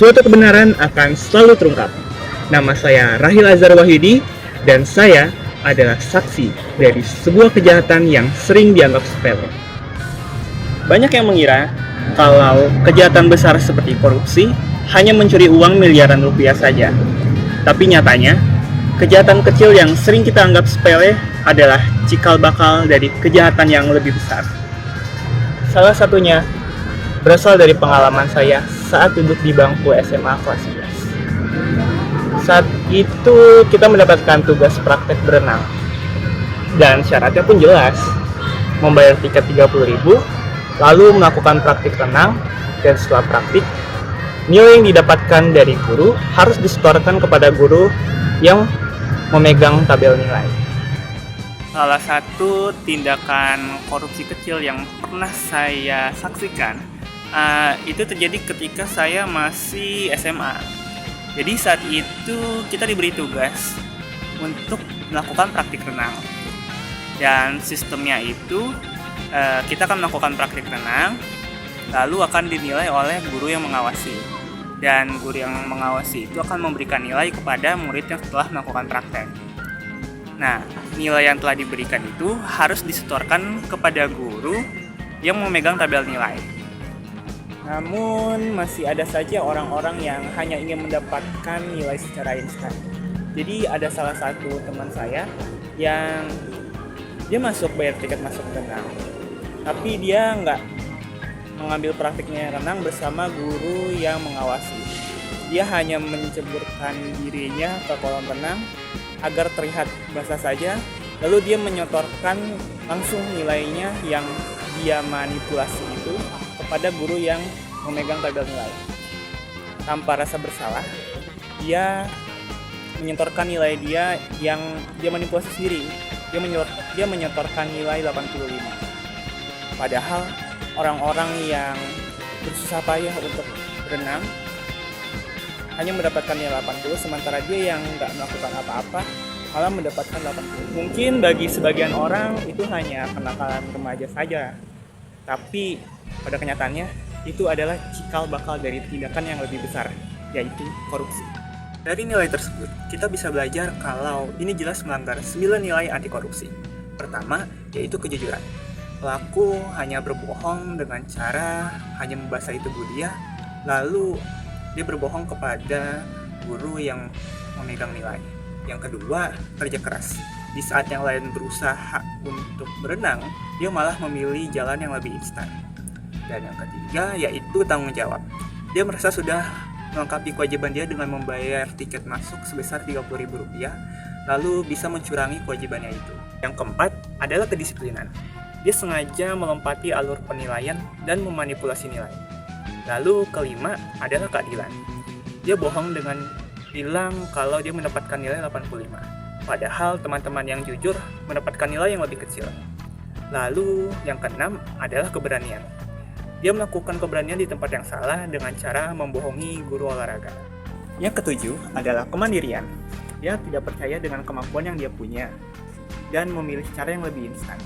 suatu kebenaran akan selalu terungkap. Nama saya Rahil Azhar Wahyudi, dan saya adalah saksi dari sebuah kejahatan yang sering dianggap sepele. Banyak yang mengira kalau kejahatan besar seperti korupsi hanya mencuri uang miliaran rupiah saja. Tapi nyatanya, kejahatan kecil yang sering kita anggap sepele adalah cikal bakal dari kejahatan yang lebih besar. Salah satunya berasal dari pengalaman saya saat duduk di bangku SMA kelas 11. Saat itu kita mendapatkan tugas praktek berenang. Dan syaratnya pun jelas, membayar tiket 30.000, lalu melakukan praktik renang, dan setelah praktik, nilai yang didapatkan dari guru harus disetorkan kepada guru yang memegang tabel nilai. Salah satu tindakan korupsi kecil yang pernah saya saksikan itu terjadi ketika saya masih SMA. Jadi saat itu kita diberi tugas untuk melakukan praktik renang. Dan sistemnya itu kita akan melakukan praktik renang, lalu akan dinilai oleh guru yang mengawasi. Dan guru yang mengawasi itu akan memberikan nilai kepada murid yang setelah melakukan praktek. Nah, nilai yang telah diberikan itu harus disetorkan kepada guru yang memegang tabel nilai. Namun masih ada saja orang-orang yang hanya ingin mendapatkan nilai secara instan. Jadi ada salah satu teman saya yang dia bayar tiket masuk renang, tapi dia nggak mengambil praktiknya renang bersama guru yang mengawasi. Dia hanya menceburkan dirinya ke kolam renang agar terlihat basah saja, lalu dia menyetorkan langsung nilainya yang dia manipulasi itu kepada guru yang memegang tabel nilai. Tanpa rasa bersalah, dia menyetorkan nilai dia yang dia manipulasi sendiri. Dia menyetorkan nilai 85. Padahal orang-orang yang bersusah payah untuk berenang hanya mendapatkan nilai 80, sementara dia yang nggak melakukan apa-apa malah mendapatkan 80. Mungkin bagi sebagian orang itu hanya kenakalan remaja saja, tapi pada kenyataannya itu adalah cikal bakal dari tindakan yang lebih besar, yaitu korupsi. Dari nilai tersebut, kita bisa belajar kalau ini jelas melanggar 9 nilai anti korupsi. Pertama, yaitu kejujuran. Pelaku hanya berbohong dengan cara hanya membasahi tubuh dia, lalu dia berbohong kepada guru yang memegang nilai. Yang kedua, kerja keras. Di saat yang lain berusaha untuk berenang, dia malah memilih jalan yang lebih instan. Dan yang ketiga, yaitu tanggung jawab. Dia merasa sudah melengkapi kewajiban dia dengan membayar tiket masuk sebesar Rp30.000, lalu bisa mencurangi kewajibannya itu. Yang keempat adalah kedisiplinan. Dia sengaja melompati alur penilaian dan memanipulasi nilai. Lalu kelima adalah keadilan. Dia bohong dengan bilang kalau dia mendapatkan nilai 85, padahal teman-teman yang jujur mendapatkan nilai yang lebih kecil. Lalu yang keenam adalah keberanian. Dia melakukan keberanian di tempat yang salah dengan cara membohongi guru olahraga. Yang ketujuh adalah kemandirian. Dia tidak percaya dengan kemampuan yang dia punya dan memilih cara yang lebih instan.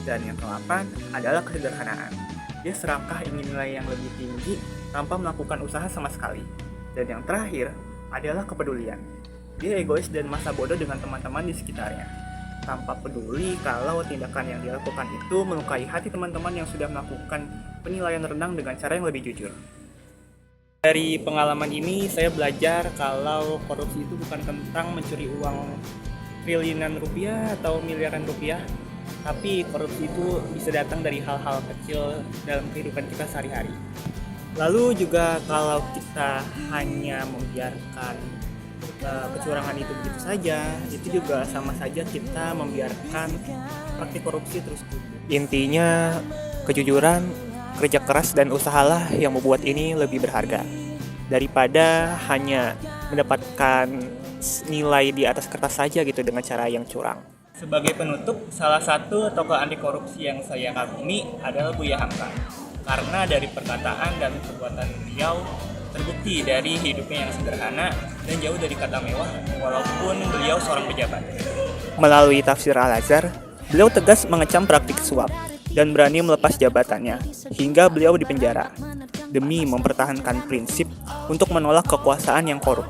Dan yang ke-8 adalah kesederhanaan. Dia serakah ingin nilai yang lebih tinggi tanpa melakukan usaha sama sekali. Dan yang terakhir adalah kepedulian. Dia egois dan masa bodoh dengan teman-teman di sekitarnya, tanpa peduli kalau tindakan yang dilakukan itu melukai hati teman-teman yang sudah melakukan penilaian renang dengan cara yang lebih jujur. Dari pengalaman ini saya belajar kalau korupsi itu bukan tentang mencuri uang triliunan rupiah atau miliaran rupiah, tapi korupsi itu bisa datang dari hal-hal kecil dalam kehidupan kita sehari-hari. Lalu juga kalau kita hanya membiarkan kecurangan itu begitu saja, itu juga sama saja kita membiarkan praktik korupsi terus tumbuh. Intinya, kejujuran, kerja keras, dan usahalah yang membuat ini lebih berharga daripada hanya mendapatkan nilai di atas kertas saja gitu dengan cara yang curang. Sebagai penutup, salah satu tokoh anti korupsi yang saya kagumi adalah Buya Hamka, karena dari perkataan dan perbuatan beliau terbukti dari hidupnya yang sederhana dan jauh dari kata mewah walaupun beliau seorang pejabat. Melalui tafsir Al-Azhar, beliau tegas mengecam praktik suap dan berani melepas jabatannya hingga beliau dipenjara. demi mempertahankan prinsip untuk menolak kekuasaan yang korup.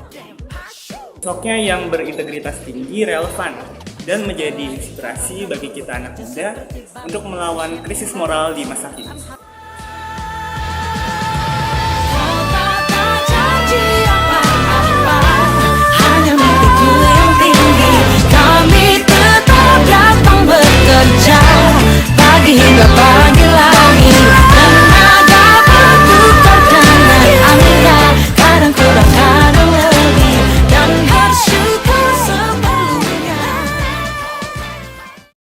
Sosoknya yang berintegritas tinggi relevan dan menjadi inspirasi bagi kita anak muda untuk melawan krisis moral di masa kini. Hanya mimpiku yang tinggi, kami tetap datang bekerja pagi hingga pagi.